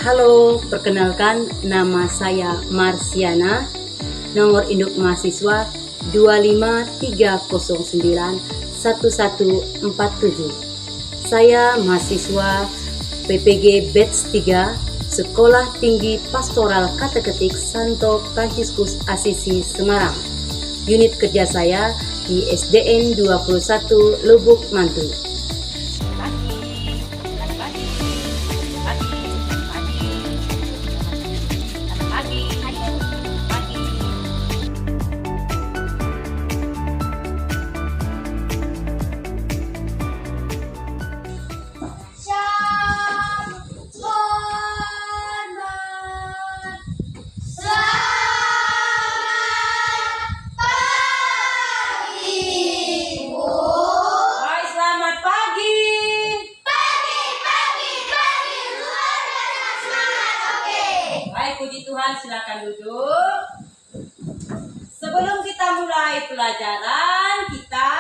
Halo, perkenalkan nama saya Marsiana, nomor induk mahasiswa 253091147. Saya mahasiswa PPG Batch 3, Sekolah Tinggi Pastoral Kateketik Santo Fransiskus Asisi Semarang. Unit kerja saya di SDN 21 Lubuk Mantu. Puji Tuhan, silakan duduk. Sebelum kita mulai pelajaran, kita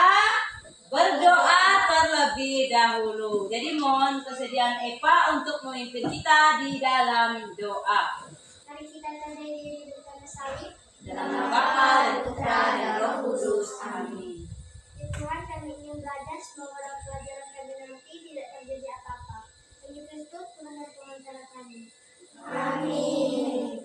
berdoa terlebih dahulu. Jadi mohon kesediaan Eva untuk memimpin kita di dalam doa. Mari kita tandai diri bersama salib. Dalam nama Bapa dan Putra dan Roh Kudus. Amin. Ya Tuhan, kami ingin belajar, semoga dalam pelajaran kami nanti tidak terjadi apa-apa. Demi Kristus, Tuhan dan pengacara kami. Amin.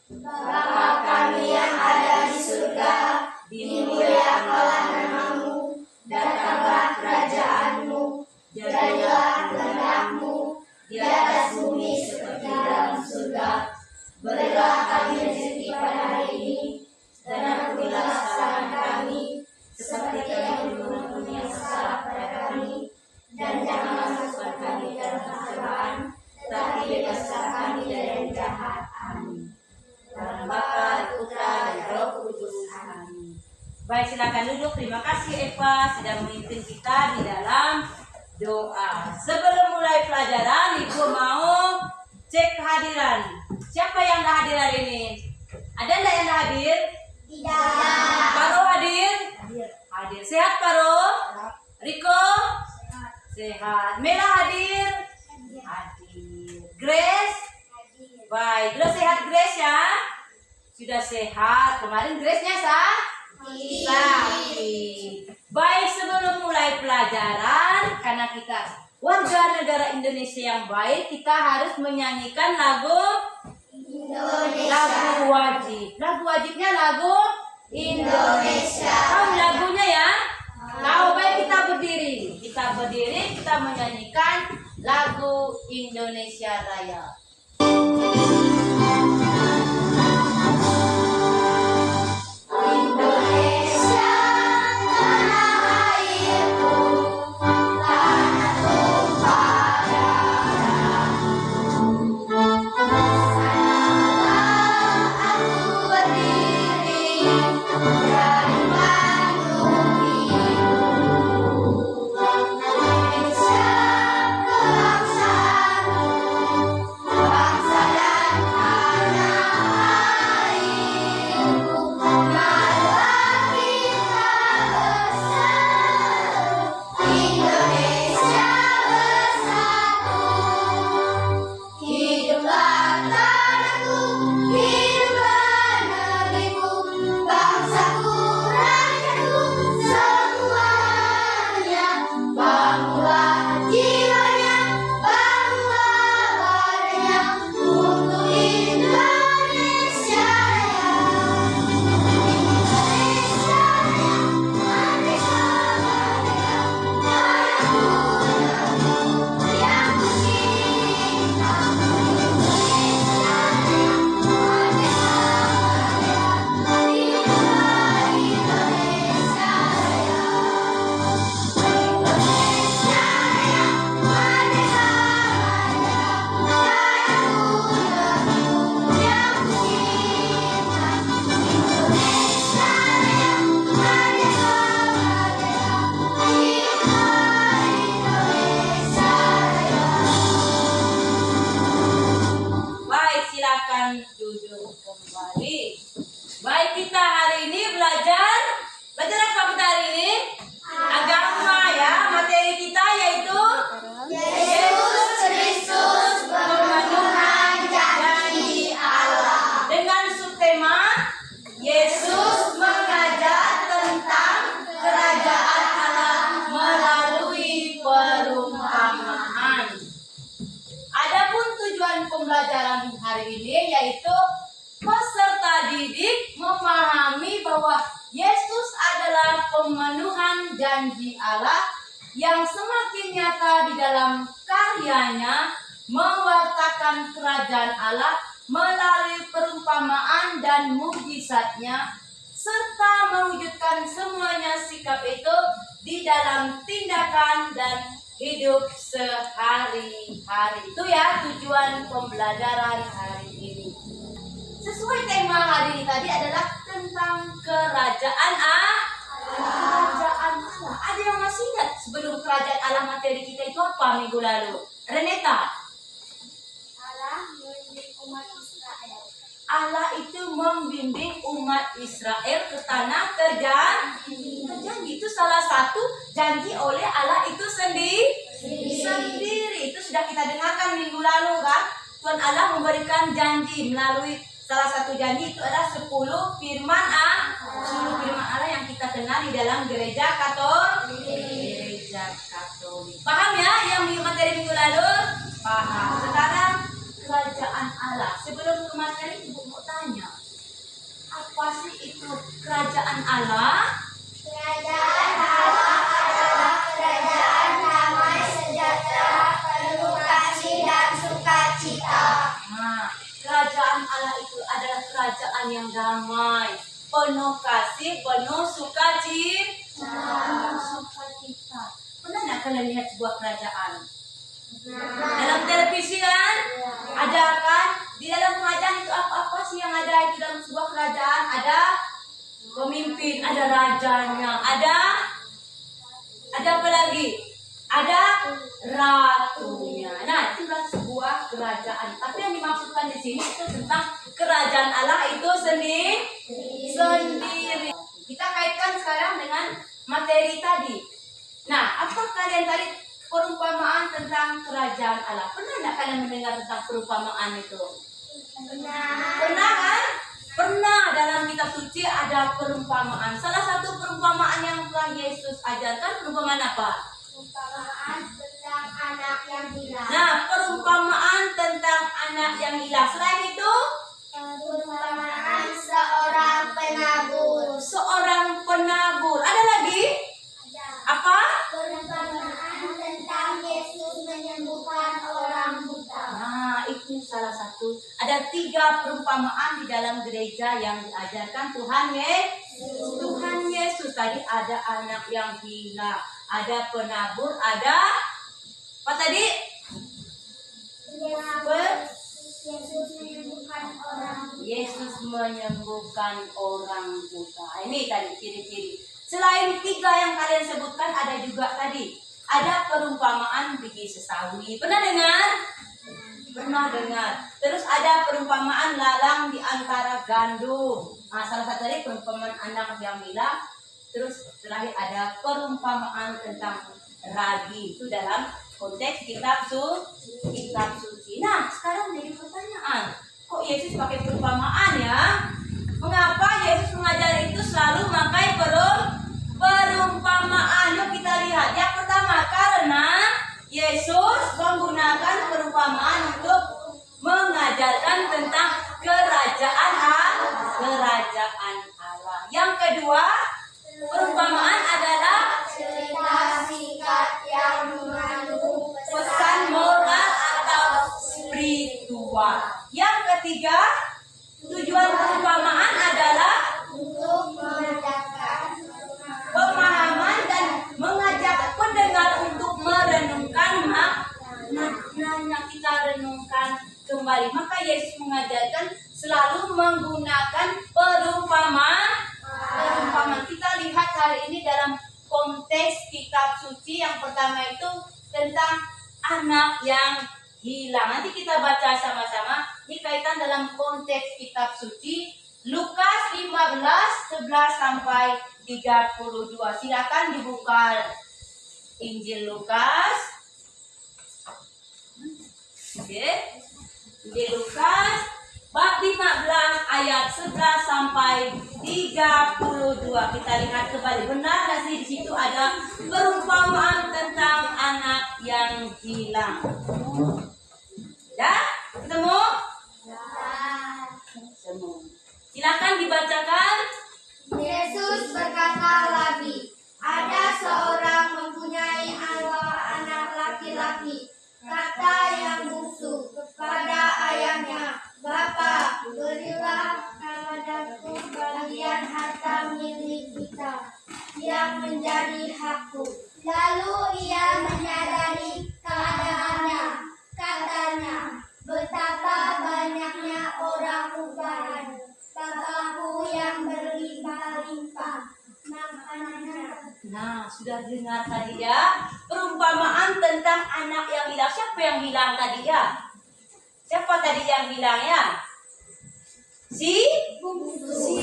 Bapa kami yang ada di surga, dimuliakanlah namamu, datanglah kerajaanmu, jadilah kehendak-mu di atas bumi seperti dalam surga. Berilah kami rezeki pada hari ini, dan ampunilah kesalahan kami, seperti kami mengampuni yang salah pada kami, dan jangan masukkan kami dalam pencobaan, tetapi bebaskan kami dari yang jahat. Amin. Dalam Bapa, Putra, dan Roh Kudus. Amin. Baik, silakan duduk. Terima kasih Eva sudah memimpin kita di dalam doa. Sebelum mulai pelajaran, Ibu mau cek kehadiran. Siapa yang dah hadir hari ini? Ada enggak yang dah hadir? Tidak. Paro hadir? Hadir. Sehat Paro? Riko? Sehat. Mela hadir? Hadir. Grace? Baik. Grace sehat Grace ya? Sudah sehat. Kemarin Grace-nya sakit. Baik, sebelum mulai pelajaran, karena kita warga negara Indonesia yang baik, kita harus menyanyikan lagu Indonesia. Lagu wajib. Lagu wajibnya lagu Indonesia. Tahu lagunya ya? Tahu. Baik, kita berdiri. Kita berdiri, kita menyanyikan lagu Indonesia Raya. Bangsa dan yang semakin nyata di dalam karyanya mewartakan kerajaan Allah melalui perumpamaan dan mukjizatnya, serta mewujudkan semuanya sikap itu di dalam tindakan dan hidup sehari-hari. Itu ya tujuan pembelajaran hari ini. Sesuai tema hari ini tadi adalah tentang kerajaan Allah. Kerajaan Allah. Ada yang masih ingat sebelum kerajaan Allah materi kita itu apa minggu lalu? Reneta. Allah membimbing umat Israel. Allah itu membimbing umat Israel ke tanah terjanji. Itu salah satu janji oleh Allah itu sendiri. Itu sudah kita dengarkan minggu lalu kan. Tuhan Allah memberikan janji melalui salah satu janji itu adalah 10 firman Allah. 10 firman Allah yang kita kenal di dalam gereja Katolik. Paham ya yang materi minggu lalu? Paham. Sekarang kerajaan Allah. Sebelum ke materi ibu mau tanya, apa sih itu kerajaan Allah? Kerajaan Allah adalah kerajaan damai sejahtera, penuh kasih dan sukacita. Nah, kerajaan Allah itu adalah kerajaan yang damai, penuh kasih, penuh sukacita. Pernah nggak kalian lihat sebuah kerajaan? Dalam televisi kan? Ada kan? Di dalam kerajaan itu apa sih yang ada itu dalam sebuah kerajaan? Ada pemimpin, ada rajanya, ada apa lagi? Ada ratunya. Nah, itulah sebuah kerajaan. Tapi yang dimaksudkan di sini itu tentang kerajaan Allah itu sendiri. Kita kaitkan sekarang dengan materi tadi. Nah, apa kalian tadi perumpamaan tentang kerajaan Allah? Pernah nggak kalian mendengar tentang perumpamaan itu? Pernah kan? Pernah. Dalam kitab suci ada perumpamaan. Salah satu perumpamaan yang telah Yesus ajarkan, perumpamaan apa? Perumpamaan tentang anak yang hilang. Nah, perumpamaan tentang anak yang hilang. Selain itu, Perumpamaan seorang penabur. seorang penabur. Ada lagi? Apa? Perumpamaan tentang Yesus menyembuhkan orang buta. Nah, itu salah satu. Ada 3 perumpamaan di dalam gereja yang diajarkan Tuhan Yesus. Tadi ada anak yang hilang, ada penabur, ada apa tadi? Yesus menyembuhkan orang buta. Yesus menyembuhkan orang buta. Ini tadi ciri-ciri. Selain 3 yang kalian sebutkan, ada juga tadi. Ada perumpamaan biji sesawi. Pernah dengar? Pernah dengar. Terus ada perumpamaan lalang di antara gandum. Nah, salah satu tadi perumpamaan anak yang hilang. Terus terakhir ada perumpamaan tentang ragi. Itu dalam konteks kitab suci. Nah, sekarang jadi pertanyaan. Kok Yesus pakai perumpamaan ya? Mengapa Yesus mengajar itu selalu memakai perumpamaan? Yuk kita lihat. Yang pertama, karena Yesus menggunakan perumpamaan untuk mengajarkan tentang kerajaan Allah. Yang kedua, perumpamaan adalah Cerita singkat yang mengandung pesan moral atau spiritual. Yang ketiga, tujuan perumpamaan adalah untuk menandakan pemahaman dan mengajak pendengar untuk merenungkan maknanya. Kita renungkan kembali. Maka Yesus mengajarkan selalu menggunakan perumpamaan. Kita lihat hari ini dalam konteks kitab suci. Yang pertama itu tentang anak yang hilang. Nanti kita baca sama-sama. Ini kaitan dalam konteks kitab suci. Lukas 15:11 sampai 32. Silakan dibuka Injil Lukas. Oke. Injil Lukas bab 15 ayat 11 sampai 32. Kita lihat kembali. Benar nggak sih di situ ada perumpamaan tentang anak yang hilang? Ya? Ketemu? Ketemu. Silakan dibacakan. Yesus berkata lagi, ada seorang mempunyai anak ingat tadi ya? Perumpamaan tentang anak yang hilang. Siapa yang hilang tadi ya? Siapa tadi yang hilang ya? Si bungsu.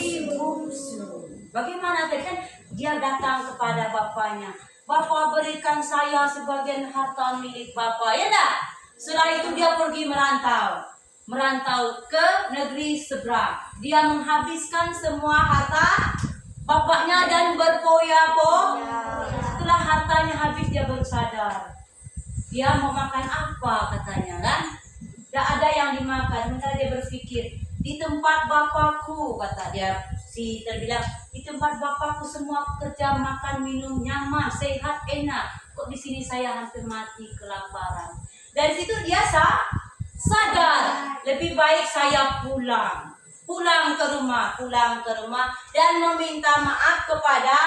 Bagaimana tadi kan dia datang kepada bapaknya. Bapak berikan saya sebagian harta milik bapak, ya dah. Setelah itu dia pergi merantau ke negeri seberang. Dia menghabiskan semua harta bapaknya dan berpoya-poya. Setelah hartanya habis dia baru sadar. Dia mau makan apa katanya kan? Tidak ada yang dimakan. Sementara dia berpikir, di tempat bapakku, kata dia, si terbilang, di tempat bapakku semua kerja, makan, minum, nyaman, sehat, enak. Kok di sini saya hampir mati kelaparan. Dari situ dia sadar, lebih baik saya pulang ke rumah dan meminta maaf kepada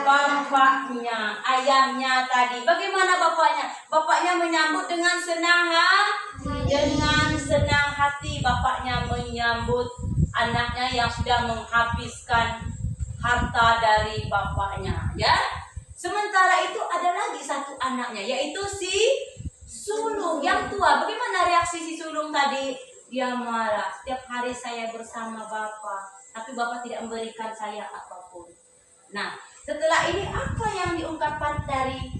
bapaknya, ayahnya tadi. Bagaimana bapaknya? Bapaknya menyambut dengan senang hati. Bapaknya menyambut anaknya yang sudah menghabiskan harta dari bapaknya, ya. Sementara itu ada lagi satu anaknya, yaitu si sulung yang tua. Bagaimana reaksi si sulung tadi? Dia marah. Setiap hari saya bersama bapak, tapi bapak tidak memberikan saya apapun. Nah, setelah ini apa yang diungkapkan dari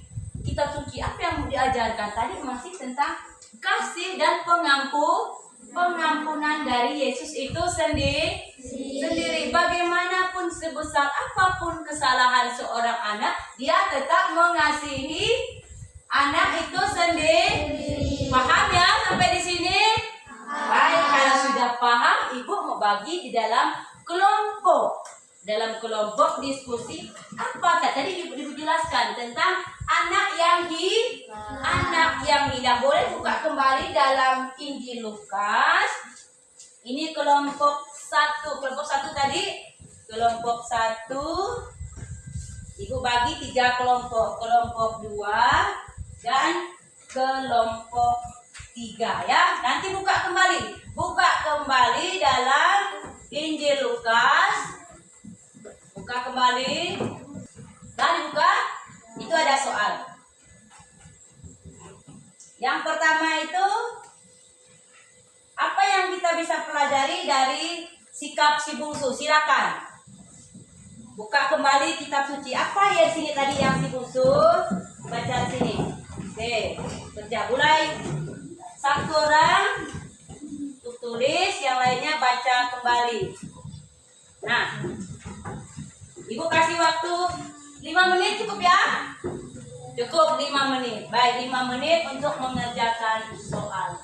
kitab suci? Apa yang diajarkan tadi masih tentang kasih dan pengampunan dari Yesus itu sendiri. Bagaimanapun sebesar apapun kesalahan seorang anak, dia tetap mengasihi anak itu sendiri. Paham ya sampai di sini? Baik, kalau sudah paham, ibu mau bagi di dalam kelompok. Dalam kelompok diskusi apa tadi ibu jelaskan tentang anak yang hilang. Boleh buka kembali dalam Injil Lukas. Ini kelompok 1. Kelompok 1 tadi. Kelompok 1. Ibu bagi 3 kelompok. Kelompok 2 dan kelompok 3 ya. Nanti buka kembali dalam Injil Lukas. Buka kembali. Tadi buka. Itu ada soal. Yang pertama itu, apa yang kita bisa pelajari dari sikap si bungsu? Silakan. Buka kembali kitab suci. Apa ya sini tadi yang si bungsu? Baca sini. Oke, kerja mulai. Satu orang tulis, yang lainnya baca kembali. Nah, ibu kasih waktu 5 menit cukup ya? Cukup 5 menit. Baik, 5 menit untuk mengerjakan soal.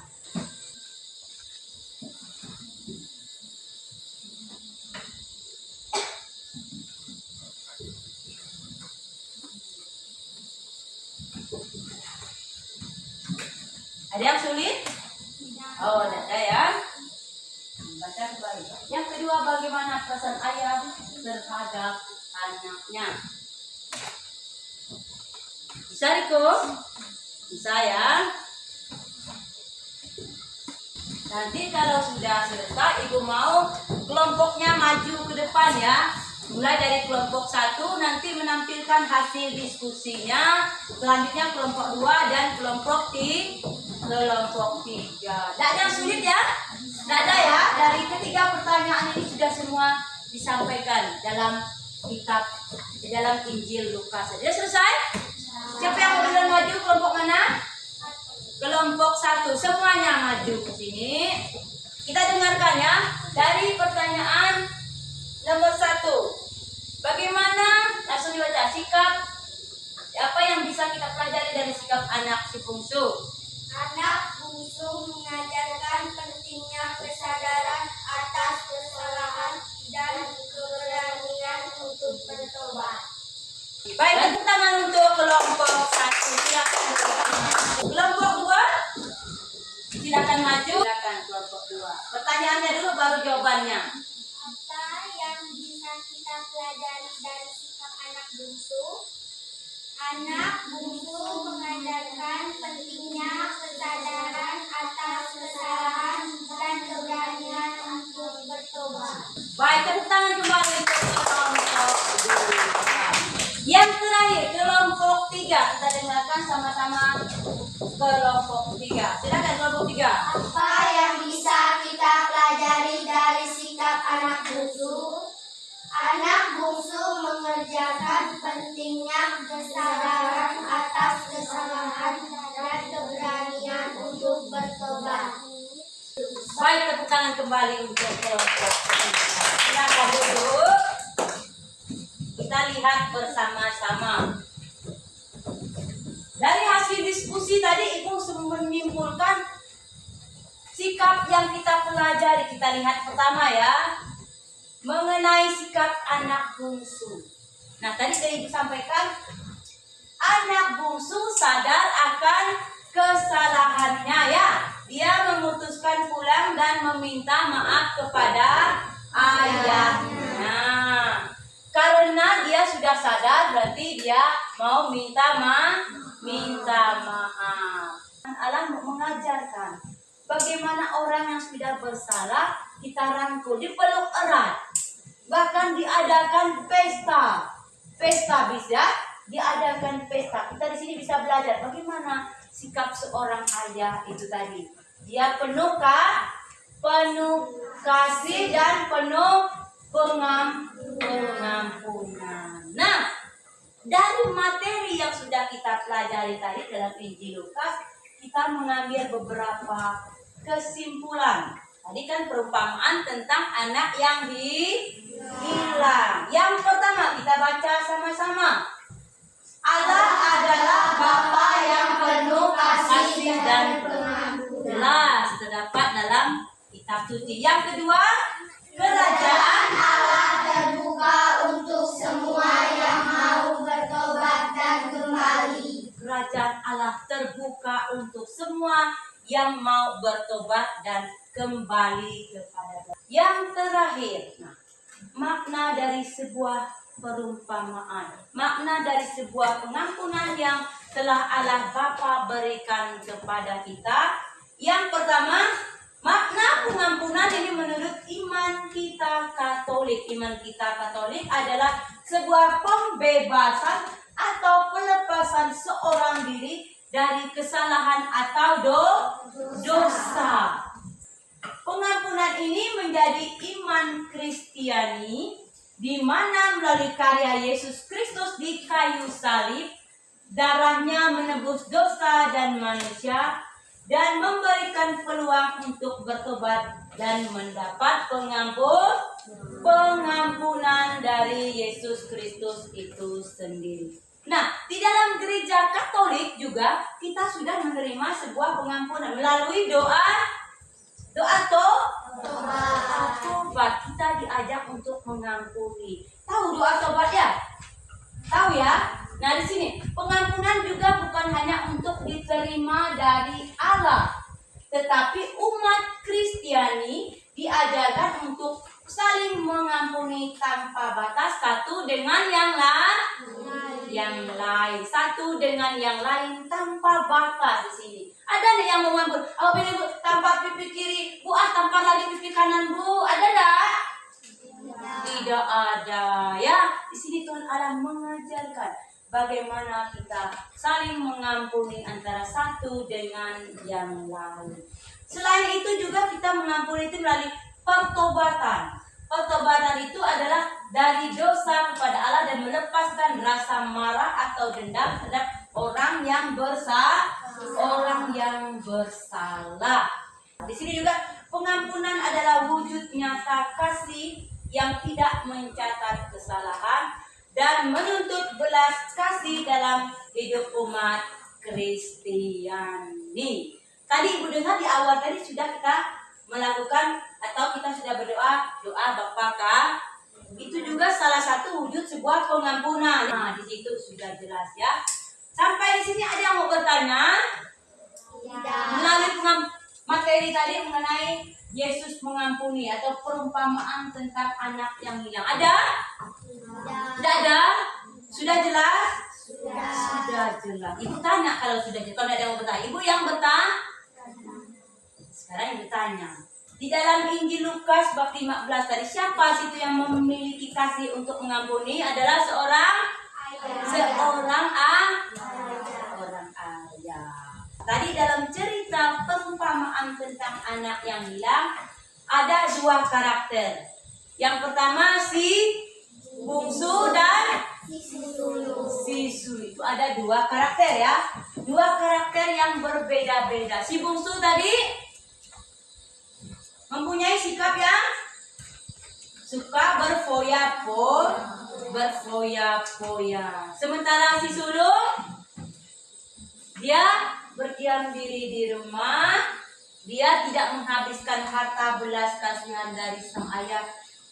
Ada yang sulit? Oh, ada ya. Baca kembali. Yang kedua, bagaimana perasaan ayah terhadap anaknya? Bisa Riko? Bisa ya. Nanti kalau sudah selesai, ibu mau kelompoknya maju ke depan ya. Mulai dari kelompok 1 nanti menampilkan hasil diskusinya. Selanjutnya kelompok 2 dan kelompok 3. Tidak ada yang sulit ya? Tidak ada ya? Dari ketiga pertanyaan ini sudah semua disampaikan dalam kitab, dalam Injil Lukas. Sudah selesai? Siapa yang mau maju? Kelompok mana? Kelompok 1. Semuanya maju ke sini. Kita dengarkan ya. Dari pertanyaan nomor 1. Bagaimana? Langsung dibaca. Sikap. Apa yang bisa kita pelajari dari sikap anak si bungsu? Anak bungsu mengajarkan pentingnya kesadaran atas kesalahan dan keberanian untuk bertobat. Baik, tepuk tangan untuk kelompok 1. Silakan kelompok 2. Silakan maju. Silakan kelompok 2. Pertanyaannya dulu baru jawabannya. Apa yang bisa kita pelajari dari sikap anak bungsu? Anak bungsu mengajarkan pentingnya kesadaran atas kesalahan dan keberanian untuk bertobat. Baik, tepuk tangan kembali untuk kelompok 2. Yang terakhir, kelompok dengarkan sama-sama kelompok 3. Silakan kelompok 3. Apa yang bisa kita pelajari dari sikap anak bungsu? Anak bungsu mengerjakan pentingnya kesadaran atas kesalahan dan keberanian untuk bertobat. Baik, tepuk tangan kembali untuk kelompok 3. Silakan duduk. Kita lihat bersama-sama. Dari hasil diskusi tadi Ibu menyimpulkan sikap yang kita pelajari. Kita lihat pertama ya, mengenai sikap anak bungsu. Nah, tadi Ibu sampaikan anak bungsu sadar akan kesalahannya ya. Dia memutuskan pulang dan meminta maaf kepada ayahnya. Karena dia sudah sadar, berarti dia mau minta maaf. Allah mengajarkan bagaimana orang yang sudah bersalah kita rangkul, dipeluk erat. Bahkan diadakan pesta bisa diadakan pesta. Kita di sini bisa belajar bagaimana sikap seorang ayah itu tadi. Dia penuh kasih dan penuh pengampunan. Nah, dari materi yang sudah kita pelajari tadi dalam Injil Lukas, kita mengambil beberapa kesimpulan. Tadi kan perumpamaan tentang anak yang hilang. Yang pertama kita baca sama-sama. Allah adalah Bapa yang penuh kasih dan pengampunan. Jelas terdapat dalam kitab suci. Yang kedua, kerajaan Allah terbuka untuk semua yang mau bertobat dan kembali. Kerajaan Allah terbuka untuk semua yang mau bertobat dan kembali kepada Allah. Yang terakhir, makna dari sebuah perumpamaan, makna dari sebuah pengampunan yang telah Allah Bapa berikan kepada kita. Yang pertama, makna pengampunan ini menurut iman kita Katolik. Iman kita Katolik adalah sebuah pembebasan atau pelepasan seorang diri dari kesalahan atau dosa. Pengampunan ini menjadi iman Kristiani, di mana melalui karya Yesus Kristus di kayu salib, darahnya menebus dosa dan manusia, dan memberikan peluang untuk bertobat dan mendapat pengampunan dari Yesus Kristus itu sendiri. Nah, di dalam gereja Katolik juga kita sudah menerima sebuah pengampunan melalui doa tobat. Kita diajak untuk mengampuni. Tahu doa tobat ya? Tahu ya? Nah, di sini pengampunan juga bukan hanya untuk diterima dari Allah, tetapi umat Kristiani diajarkan untuk saling mengampuni tanpa batas, satu dengan yang lain, satu dengan yang lain tanpa batas. Di sini ada nih yang mengampun. Oh, Bu, tampar pipi kiri, Bu, tampar lagi pipi kanan, Bu. Ada enggak? Tidak ada ya. Di sini Tuhan Allah mengajarkan bagaimana kita saling mengampuni antara satu dengan yang lain. Selain itu juga kita mengampuni itu melalui pertobatan. Pertobatan itu adalah dari dosa kepada Allah dan melepaskan rasa marah atau dendam terhadap orang yang bersalah. Di sini juga pengampunan adalah wujud nyata kasih yang tidak mencatat kesalahan dan menuntut belas kasih dalam hidup umat Kristiani. Tadi Ibu dengar di awal tadi sudah kita melakukan atau kita sudah doa Bapa Kami. Itu juga salah satu wujud sebuah pengampunan. Nah, di situ sudah jelas ya. Sampai di sini ada yang mau bertanya? Tidak. Melalui materi tadi mengenai Yesus mengampuni atau perumpamaan tentang anak yang hilang. Ada? Tidak ada? Sudah jelas? Sudah jelas. Ibu tanya kalau sudah jelas. Kalau ada yang mau bertanya. Ibu yang bertanya? Sekarang Ibu tanya. Di dalam Injil Lukas bab 15 tadi, siapa situ yang memiliki kasih untuk mengampuni? Adalah seorang Tadi dalam cerita perumpamaan tentang anak yang hilang ada dua karakter. Yang pertama si bungsu dan si sulung. Itu ada dua karakter ya. Dua karakter yang berbeda-beda. Si bungsu tadi mempunyai sikap yang suka berfoya-foya. Sementara si sulung dia berdiam diri di rumah. Dia tidak menghabiskan harta belas kasihan dari sang ayah.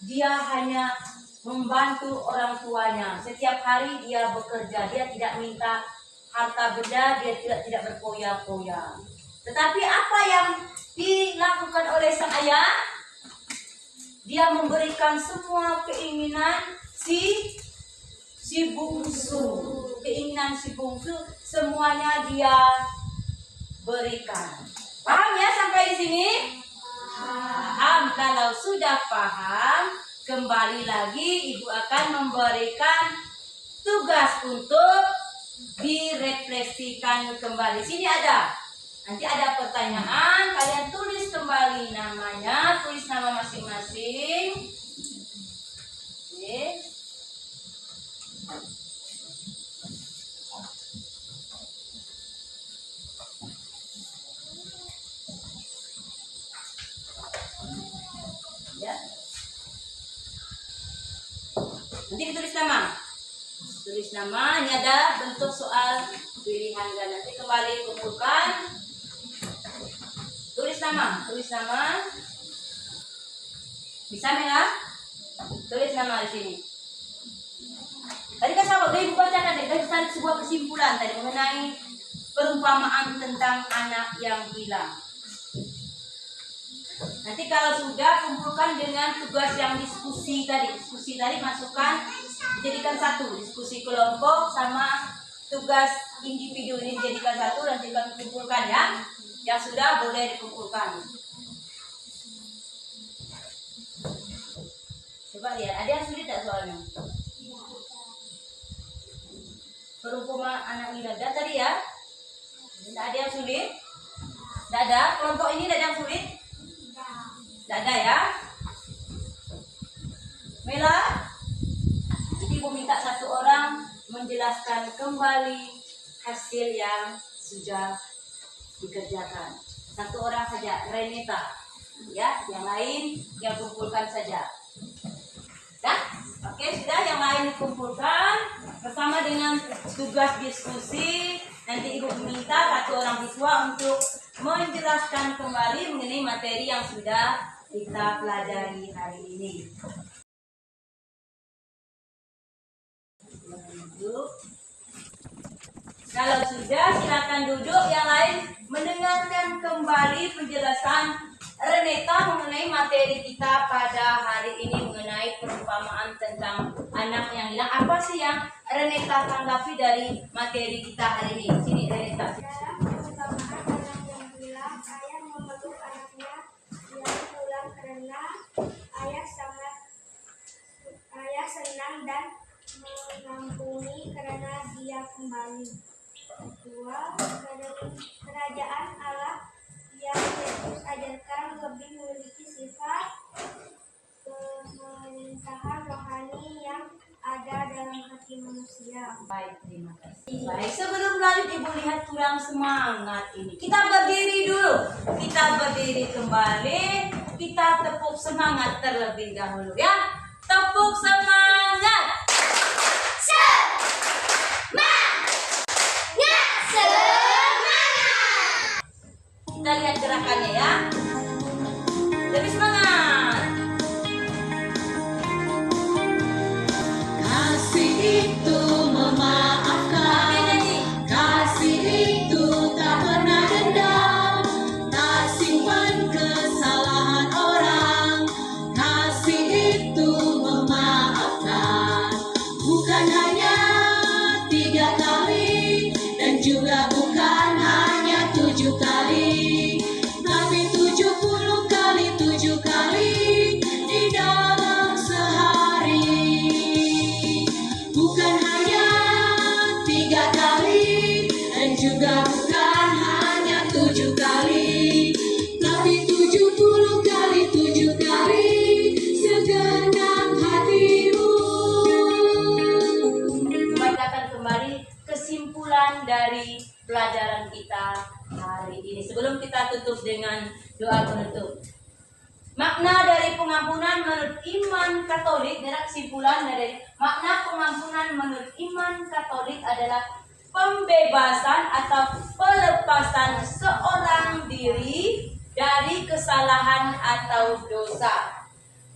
Dia hanya membantu orang tuanya. Setiap hari dia bekerja. Dia tidak minta harta benda. Dia tidak berfoya-foya. Tetapi apa yang dilakukan oleh sang ayah? Dia memberikan semua keinginan si bungsu. Keinginan si bungsu semuanya dia berikan. Paham ya sampai di sini? Paham. Kalau sudah paham, kembali lagi ibu akan memberikan tugas untuk direfleksikan kembali. Sini ada. Nanti ada pertanyaan, kalian tulis kembali namanya, tulis nama masing-masing. Oke. Ya. Nanti ditulis nama. Tulis nama, ini ada bentuk soal pilihan dan nanti kembali kumpulkan. Tulis nama. Bisa Mela? Tulis nama di sini. Tadi kan sahabat, ibu bacakan deh, tarik sebuah kesimpulan tadi mengenai perumpamaan tentang anak yang hilang. Nanti kalau sudah kumpulkan dengan tugas yang diskusi tadi. Diskusi tadi masukkan, jadikan satu. Diskusi kelompok sama tugas individu ini jadikan satu dan kumpulkan ya. Yang sudah boleh dikumpulkan. Coba lihat, ada yang sulit tak soalnya? Perumpamaan anak hilang tadi ya. Tidak ada yang sulit? Tidak ada? Kelompok ini tidak ada yang sulit? Tidak ada ya? Mela? Jadi ibu minta satu orang menjelaskan kembali hasil yang sudah dikerjakan. Satu orang saja, Renita. Ya, yang lain yang kumpulkan saja. Ya? Oke, sudah yang lain dikumpulkan bersama dengan tugas diskusi. Nanti ibu minta satu orang siswa untuk menjelaskan kembali mengenai materi yang sudah kita pelajari hari ini. Duduk. Kalau sudah, silakan duduk. Yang lain mendengarkan kembali penjelasan Reneta mengenai materi kita pada hari ini mengenai perumpamaan tentang anak yang hilang. Apa sih yang Reneta tanggapi dari materi kita hari ini? Sini Reneta. Dalam perumpamaan anak yang hilang, ayah memeluk anaknya yang pulang karena ayah senang dan mengampuni karena dia kembali. Kedua, kerajaan Allah yang Yesus ajarkan lebih memiliki sifat pemerintahan rohani yang ada dalam hati manusia. Baik, terima kasih. Baik, sebelum lanjut ibu lihat kurang semangat ini. Kita berdiri dulu. Kita berdiri kembali. Kita tepuk semangat terlebih dahulu ya. Tepuk semangat. Kita lihat gerakannya ya. Lebih semangat. Kasih itu memaafkan, kasih itu tak pernah dendam, tak simpan kesalahan orang. Kasih itu memaafkan, bukan hanya 3 kali dan juga bukan hanya 7 kali, tapi 70 kali 7 kali di dalam sehari. Bukan hanya 3 kali dan juga bukan hanya dari pelajaran kita hari ini. Sebelum kita tutup dengan doa penutup. Makna dari pengampunan menurut iman Katolik, kesimpulan dari makna pengampunan menurut iman Katolik adalah pembebasan atau pelepasan seorang diri dari kesalahan atau dosa.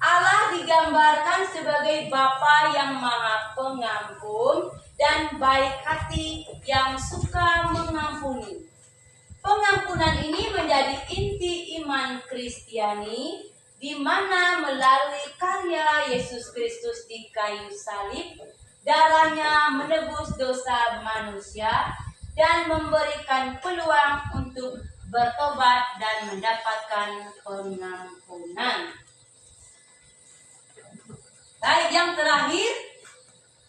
Allah digambarkan sebagai Bapa yang Maha Pengampun dan baik hati yang suka mengampuni. Pengampunan ini menjadi inti iman Kristiani, di mana melalui karya Yesus Kristus di kayu salib, darahnya menebus dosa manusia dan memberikan peluang untuk bertobat dan mendapatkan pengampunan. Baik, yang terakhir,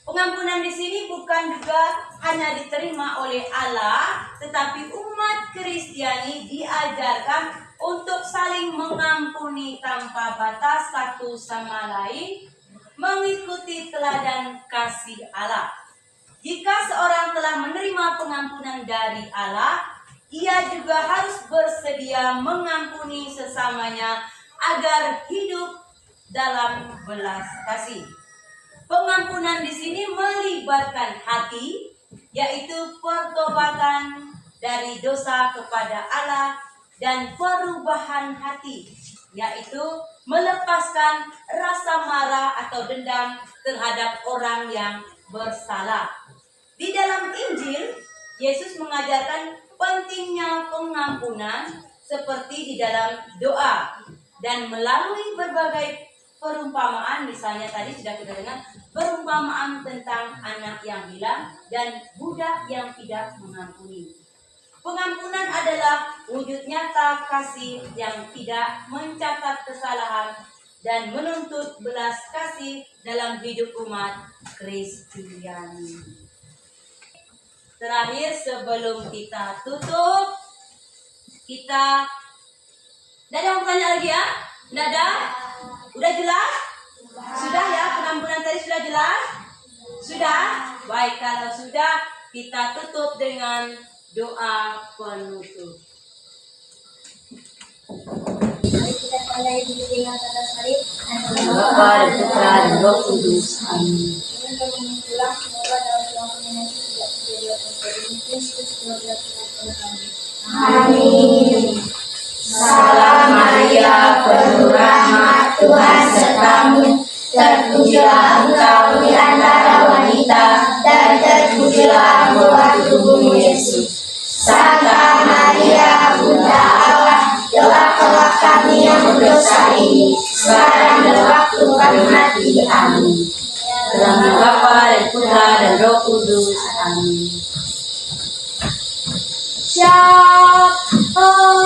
pengampunan di sini bukan juga hanya diterima oleh Allah, tetapi umat Kristiani diajarkan untuk saling mengampuni tanpa batas satu sama lain, mengikuti teladan kasih Allah. Jika seorang telah menerima pengampunan dari Allah, ia juga harus bersedia mengampuni sesamanya agar hidup dalam belas kasih. Pengampunan di sini melibatkan hati, yaitu pertobatan dari dosa kepada Allah, dan perubahan hati, yaitu melepaskan rasa marah atau dendam terhadap orang yang bersalah. Di dalam Injil, Yesus mengajarkan pentingnya pengampunan seperti di dalam doa, dan melalui berbagai perumpamaan, misalnya tadi sudah kita dengar perumpamaan tentang anak yang hilang dan budak yang tidak mengampuni. Pengampunan adalah wujud nyata kasih yang tidak mencatat kesalahan dan menuntut belas kasih dalam hidup umat Kristiani. Terakhir, sebelum kita tutup, kita tidak ada yang bertanya lagi ya? Tidak ada? Udah jelas? Sudah ya, pengampunan tadi sudah jelas? Sudah? Baik, kalau sudah, kita tutup dengan doa penutup. Mari kita pandai hidup dengan tanda salib. Bapa dan Putra dan Roh Kudus. Amin. Dengan kami pulang, semoga dalam Tuhan nanti tidak terjadi apa-apa. Demi Kristus, semoga Tuhan kami. Amin. Salam Maria, penuh rahmat, Tuhan sertamu. Terpujilah engkau di antara wanita, dan terpujilah buah tubuhmu Yesus. Santa Maria, Bunda Allah, doakanlah kami yang berdosa ini, sekarang dan waktu kami mati. Amin. Dalam nama Bapa dan Putra dan Roh Kudus. Amin. Shalom.